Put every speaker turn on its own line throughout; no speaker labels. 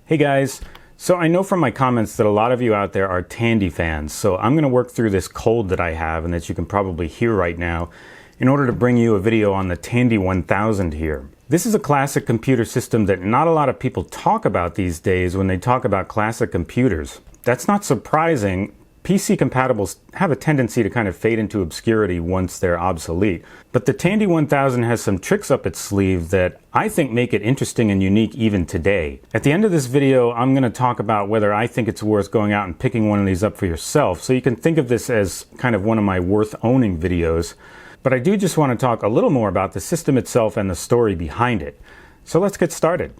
Hey guys, so I know from my comments that a lot of you out there are Tandy fans, so I'm going to work through this cold that I have and that you can probably hear right now in order to bring you a video on the Tandy 1000 here. This is a classic computer system that not a lot of people talk about these days when they talk about classic computers. That's not surprising. PC compatibles have a tendency to kind of fade into obscurity once they're obsolete. But the Tandy 1000 has some tricks up its sleeve that I think make it interesting and unique even today. At the end of this video, I'm going to talk about whether I think it's worth going out and picking one of these up for yourself. So you can think of this as kind of one of my worth owning videos. But I do just want to talk a little more about the system itself and the story behind it. So let's get started.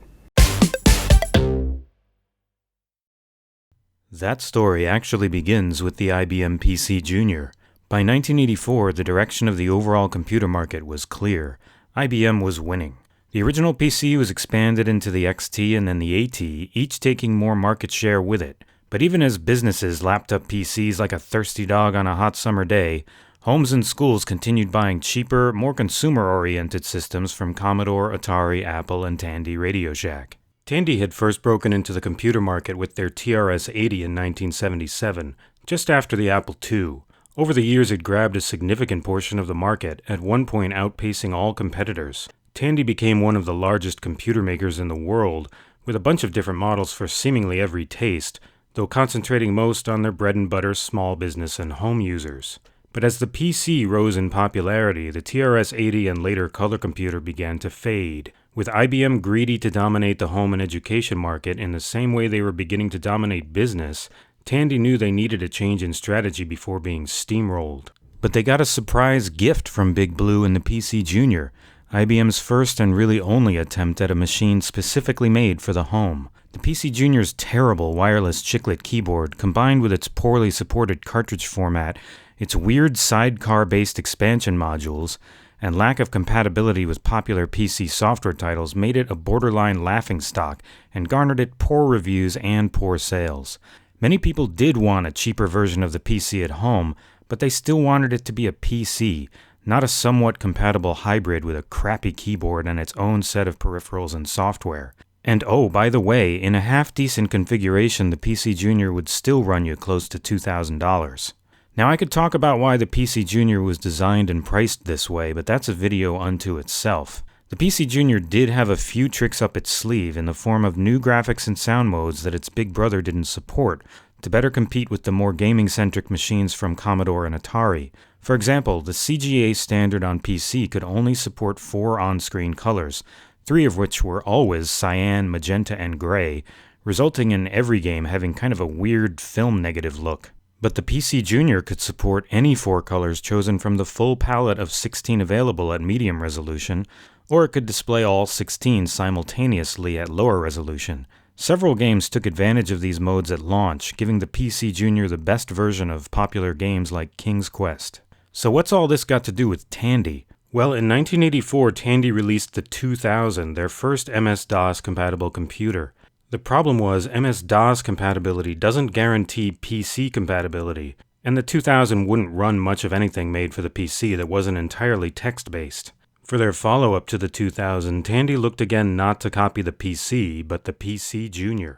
That story actually begins with the IBM PCjr. By 1984, the direction of the overall computer market was clear. IBM was winning. The original PC was expanded into the XT and then the AT, each taking more market share with it. But even as businesses lapped up PCs like a thirsty dog on a hot summer day, homes and schools continued buying cheaper, more consumer-oriented systems from Commodore, Atari, Apple, and Tandy Radio Shack. Tandy had first broken into the computer market with their TRS-80 in 1977, just after the Apple II. Over the years, it grabbed a significant portion of the market, at one point outpacing all competitors. Tandy became one of the largest computer makers in the world, with a bunch of different models for seemingly every taste, though concentrating most on their bread-and-butter small business and home users. But as the PC rose in popularity, the TRS-80 and later color computer began to fade. With IBM greedy to dominate the home and education market in the same way they were beginning to dominate business, Tandy knew they needed a change in strategy before being steamrolled. But they got a surprise gift from Big Blue in the PCjr, IBM's first and really only attempt at a machine specifically made for the home. The PCjr's terrible wireless chiclet keyboard, combined with its poorly supported cartridge format, its weird sidecar-based expansion modules, and lack of compatibility with popular PC software titles made it a borderline laughingstock and garnered it poor reviews and poor sales. Many people did want a cheaper version of the PC at home, but they still wanted it to be a PC, not a somewhat compatible hybrid with a crappy keyboard and its own set of peripherals and software. And oh, by the way, in a half-decent configuration, the PCjr would still run you close to $2,000. Now I could talk about why the PCjr was designed and priced this way, but that's a video unto itself. The PCjr did have a few tricks up its sleeve in the form of new graphics and sound modes that its big brother didn't support, to better compete with the more gaming-centric machines from Commodore and Atari. For example, the CGA standard on PC could only support 4 on-screen colors, 3 of which were always cyan, magenta, and gray, resulting in every game having kind of a weird film-negative look. But the PCjr could support any 4 colors chosen from the full palette of 16 available at medium resolution, or it could display all 16 simultaneously at lower resolution. Several games took advantage of these modes at launch, giving the PCjr the best version of popular games like King's Quest. So what's all this got to do with Tandy? Well, in 1984, Tandy released the 2000, their first MS-DOS compatible computer. The problem was MS-DOS compatibility doesn't guarantee PC compatibility, and the 2000 wouldn't run much of anything made for the PC that wasn't entirely text-based. For their follow-up to the 2000, Tandy looked again not to copy the PC, but the PCjr.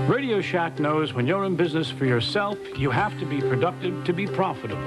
Radio Shack knows when you're in business for yourself, you have to be productive to be profitable.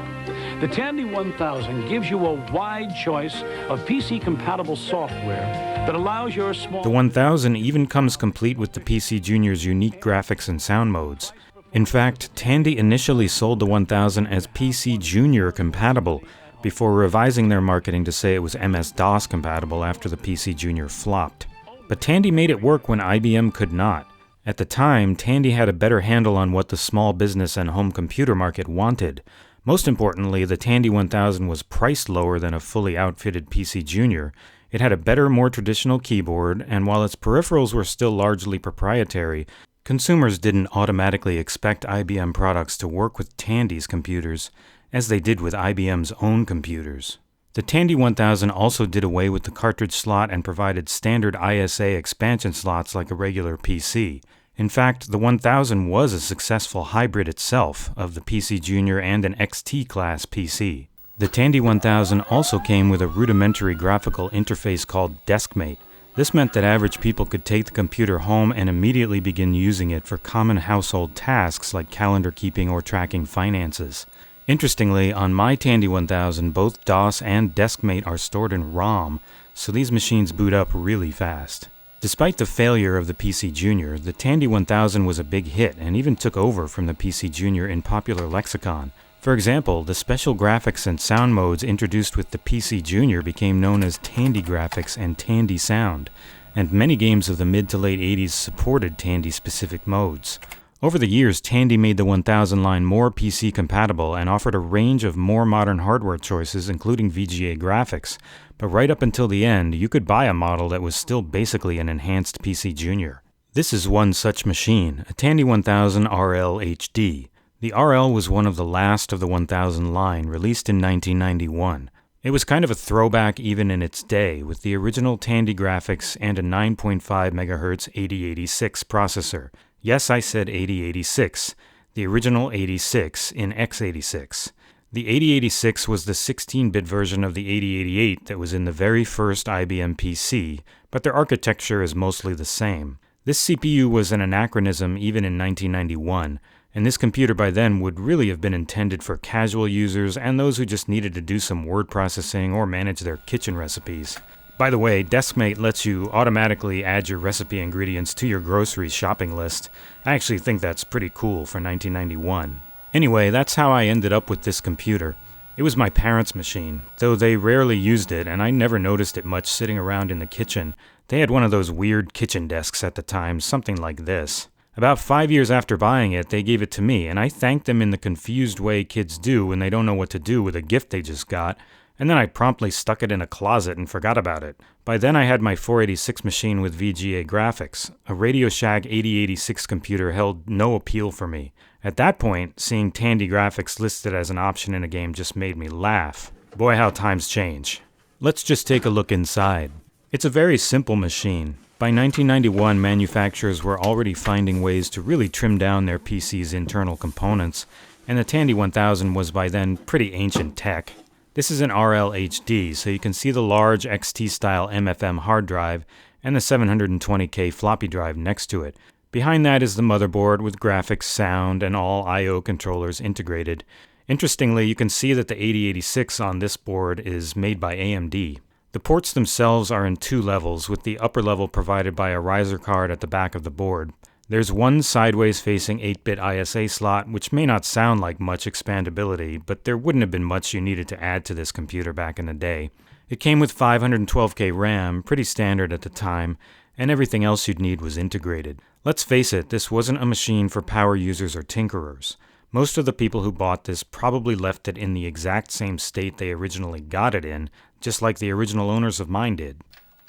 The Tandy 1000 gives you a wide choice of PC-compatible software that allows your small...
The 1000 even comes complete with the PCjr's unique graphics and sound modes. In fact, Tandy initially sold the 1000 as PCjr compatible, before revising their marketing to say it was MS-DOS compatible after the PCjr flopped. But Tandy made it work when IBM could not. At the time, Tandy had a better handle on what the small business and home computer market wanted. Most importantly, the Tandy 1000 was priced lower than a fully outfitted PCjr. It had a better, more traditional keyboard, and while its peripherals were still largely proprietary, consumers didn't automatically expect IBM products to work with Tandy's computers, as they did with IBM's own computers. The Tandy 1000 also did away with the cartridge slot and provided standard ISA expansion slots like a regular PC. In fact, the 1000 was a successful hybrid itself of the PCjr and an XT-class PC. The Tandy 1000 also came with a rudimentary graphical interface called DeskMate, This meant that average people could take the computer home and immediately begin using it for common household tasks like calendar keeping or tracking finances. Interestingly, on my Tandy 1000, both DOS and DeskMate are stored in ROM, so these machines boot up really fast. Despite the failure of the PCjr, the Tandy 1000 was a big hit and even took over from the PCjr in popular lexicon. For example, the special graphics and sound modes introduced with the PCjr became known as Tandy Graphics and Tandy Sound, and many games of the mid to late 80s supported Tandy-specific modes. Over the years, Tandy made the 1000 line more PC compatible and offered a range of more modern hardware choices, including VGA graphics, but right up until the end, you could buy a model that was still basically an enhanced PCjr. This is one such machine, a Tandy 1000 RL HD. The RL was one of the last of the 1000 line, released in 1991. It was kind of a throwback even in its day, with the original Tandy graphics and a 9.5 MHz 8086 processor. Yes, I said 8086, the original 86 in x86. The 8086 was the 16-bit version of the 8088 that was in the very first IBM PC, but their architecture is mostly the same. This CPU was an anachronism even in 1991, and this computer by then would really have been intended for casual users and those who just needed to do some word processing or manage their kitchen recipes. By the way, DeskMate lets you automatically add your recipe ingredients to your grocery shopping list. I actually think that's pretty cool for 1991. Anyway, that's how I ended up with this computer. It was my parents' machine, though they rarely used it, and I never noticed it much sitting around in the kitchen. They had one of those weird kitchen desks at the time, something like this. About 5 years after buying it, they gave it to me, and I thanked them in the confused way kids do when they don't know what to do with a gift they just got, and then I promptly stuck it in a closet and forgot about it. By then I had my 486 machine with VGA graphics. A Radio Shack 8086 computer held no appeal for me. At that point, seeing Tandy graphics listed as an option in a game just made me laugh. Boy, how times change. Let's just take a look inside. It's a very simple machine. By 1991, manufacturers were already finding ways to really trim down their PC's internal components, and the Tandy 1000 was by then pretty ancient tech. This is an RL HD, so you can see the large XT-style MFM hard drive and the 720K floppy drive next to it. Behind that is the motherboard with graphics, sound, and all I/O controllers integrated. Interestingly, you can see that the 8086 on this board is made by AMD. The ports themselves are in two levels, with the upper level provided by a riser card at the back of the board. There's one sideways-facing 8-bit ISA slot, which may not sound like much expandability, but there wouldn't have been much you needed to add to this computer back in the day. It came with 512K RAM, pretty standard at the time, and everything else you'd need was integrated. Let's face it, this wasn't a machine for power users or tinkerers. Most of the people who bought this probably left it in the exact same state they originally got it in, just like the original owners of mine did.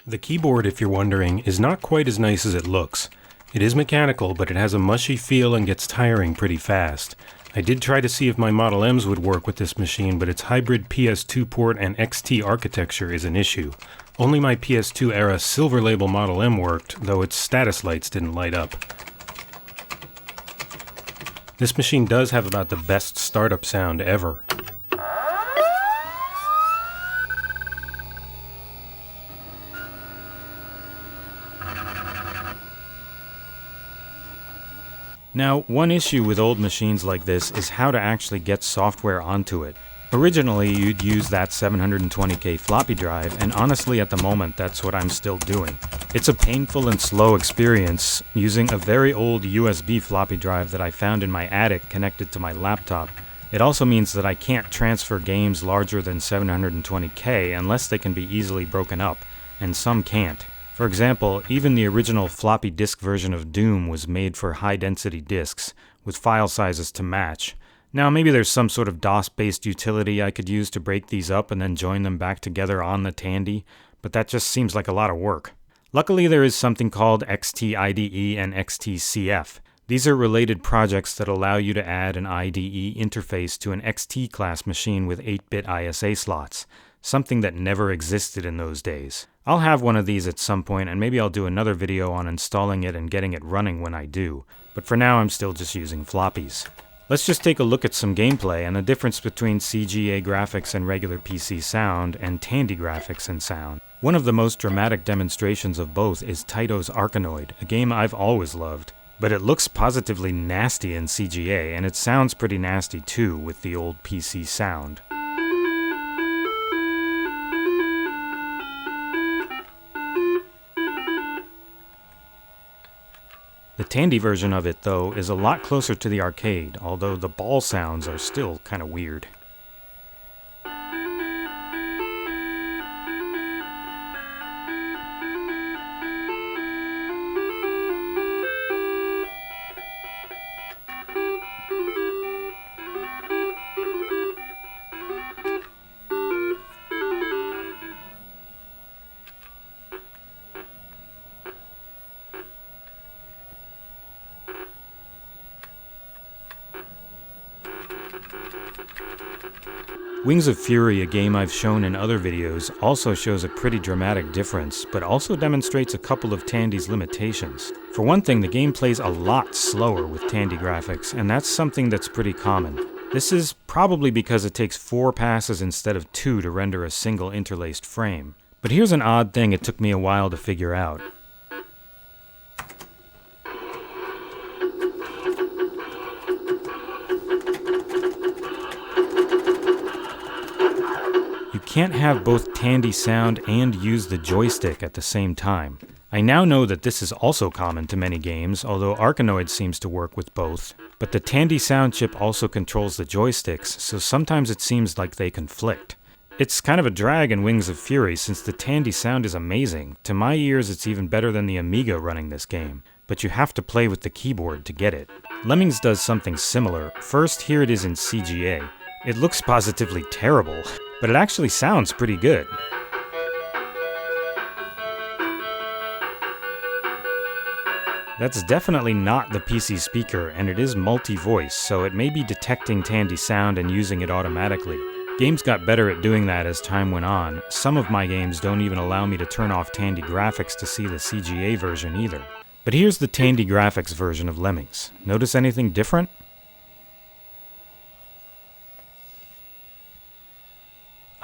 The keyboard, if you're wondering, is not quite as nice as it looks. It is mechanical, but it has a mushy feel and gets tiring pretty fast. I did try to see if my Model Ms would work with this machine, but its hybrid PS2 port and XT architecture is an issue. Only my PS2 era Silver Label Model M worked, though its status lights didn't light up. This machine does have about the best startup sound ever.
Now, one issue with old machines like this is how to actually get software onto it. Originally, you'd use that 720K floppy drive, and honestly at the moment that's what I'm still doing. It's a painful and slow experience using a very old USB floppy drive that I found in my attic connected to my laptop. It also means that I can't transfer games larger than 720K unless they can be easily broken up, and some can't. For example, even the original floppy disk version of Doom was made for high-density disks, with file sizes to match. Now, maybe there's some sort of DOS-based utility I could use to break these up and then join them back together on the Tandy, but that just seems like a lot of work. Luckily, there is something called XT-IDE and XT-CF. These are related projects that allow you to add an IDE interface to an XT-class machine with 8-bit ISA slots, something that never existed in those days. I'll have one of these at some point, and maybe I'll do another video on installing it and getting it running when I do, but for now I'm still just using floppies. Let's just take a look at some gameplay and the difference between CGA graphics and regular PC sound and Tandy graphics and sound. One of the most dramatic demonstrations of both is Taito's Arkanoid, a game I've always loved. But it looks positively nasty in CGA, and it sounds pretty nasty too with the old PC sound. The Tandy version of it, though, is a lot closer to the arcade, although the ball sounds are still kind of weird. Wings of Fury, a game I've shown in other videos, also shows a pretty dramatic difference, but also demonstrates a couple of Tandy's limitations. For one thing, the game plays a lot slower with Tandy graphics, and that's something that's pretty common. This is probably because it takes 4 passes instead of 2 to render a single interlaced frame. But here's an odd thing it took me a while to figure out. You can't have both Tandy sound and use the joystick at the same time. I now know that this is also common to many games, although Arkanoid seems to work with both. But the Tandy sound chip also controls the joysticks, so sometimes it seems like they conflict. It's kind of a drag in Wings of Fury since the Tandy sound is amazing. To my ears, it's even better than the Amiga running this game, but you have to play with the keyboard to get it. Lemmings does something similar. First, here it is in CGA. It looks positively terrible, but it actually sounds pretty good. That's definitely not the PC speaker, and it is multi-voice, so it may be detecting Tandy sound and using it automatically. Games got better at doing that as time went on. Some of my games don't even allow me to turn off Tandy graphics to see the CGA version either. But here's the Tandy graphics version of Lemmings. Notice anything different?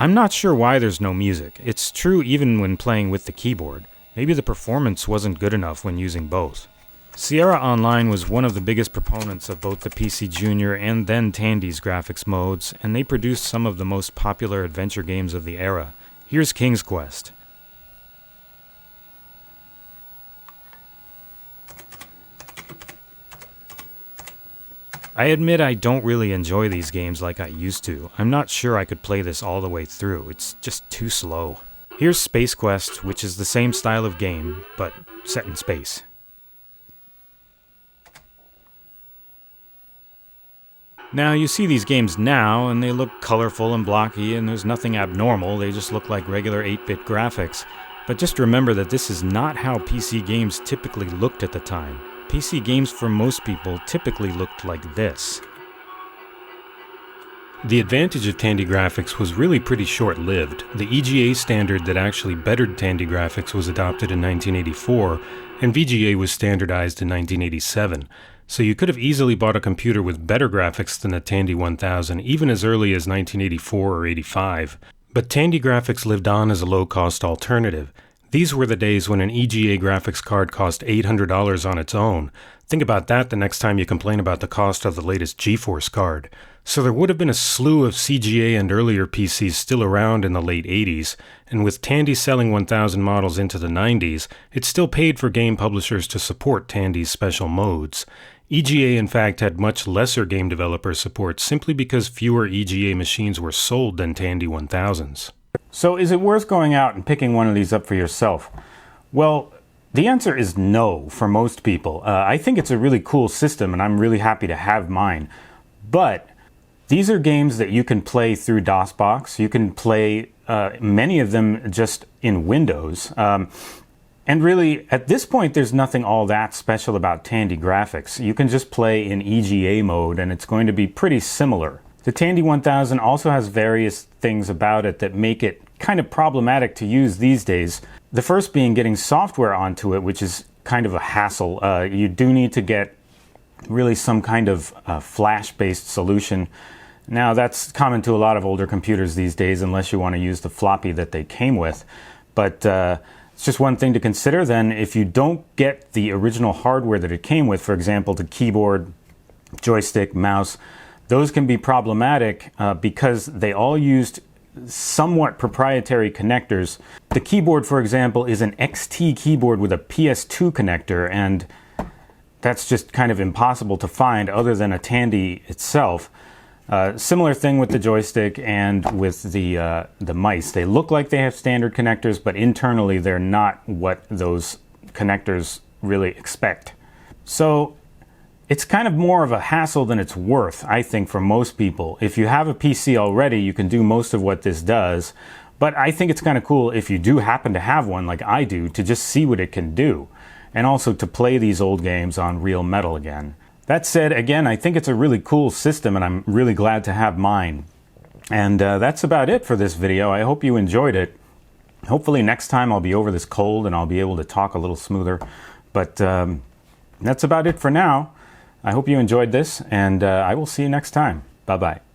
I'm not sure why there's no music. It's true even when playing with the keyboard. Maybe the performance wasn't good enough when using both. Sierra Online was one of the biggest proponents of both the PCjr and then Tandy's graphics modes, and they produced some of the most popular adventure games of the era. Here's King's Quest. I admit I don't really enjoy these games like I used to. I'm not sure I could play this all the way through. It's just too slow. Here's Space Quest, which is the same style of game, but set in space. Now, you see these games now, and they look colorful and blocky, and there's nothing abnormal. They just look like regular 8-bit graphics. But just remember that this is not how PC games typically looked at the time. PC games for most people typically looked like this.
The advantage of Tandy graphics was really pretty short-lived. The EGA standard that actually bettered Tandy graphics was adopted in 1984, and VGA was standardized in 1987. So you could have easily bought a computer with better graphics than the Tandy 1000 even as early as 1984 or 85. But Tandy graphics lived on as a low-cost alternative. These were the days when an EGA graphics card cost $800 on its own. Think about that the next time you complain about the cost of the latest GeForce card. So there would have been a slew of CGA and earlier PCs still around in the late 80s, and with Tandy selling 1000 models into the 90s, it still paid for game publishers to support Tandy's special modes. EGA in fact had much lesser game developer support simply because fewer EGA machines were sold than Tandy 1000s.
So is it worth going out and picking one of these up for yourself? Well, the answer is no for most people. I think it's a really cool system and I'm really happy to have mine. But these are games that you can play through DOSBox. You can play many of them just in Windows. And really, at this point, there's nothing all that special about Tandy graphics. You can just play in EGA mode and it's going to be pretty similar. The Tandy 1000 also has various things about it that make it kind of problematic to use these days. The first being getting software onto it, which is kind of a hassle. You do need to get really some kind of flash-based solution. Now, that's common to a lot of older computers these days, unless you want to use the floppy that they came with. But it's just one thing to consider. Then if you don't get the original hardware that it came with, for example, the keyboard, joystick, mouse, those can be problematic because they all used somewhat proprietary connectors. The keyboard, for example, is an XT keyboard with a PS2 connector, and that's just kind of impossible to find other than a Tandy itself. Similar thing with the joystick and with the mice. They look like they have standard connectors, but internally they're not what those connectors really expect. So it's kind of more of a hassle than it's worth, I think, for most people. If you have a PC already, you can do most of what this does. But I think it's kind of cool if you do happen to have one, like I do, to just see what it can do. And also to play these old games on real metal again. That said, again, I think it's a really cool system, and I'm really glad to have mine. And that's about it for this video. I hope you enjoyed it. Hopefully next time I'll be over this cold and I'll be able to talk a little smoother. But that's about it for now. I hope you enjoyed this, and I will see you next time. Bye-bye.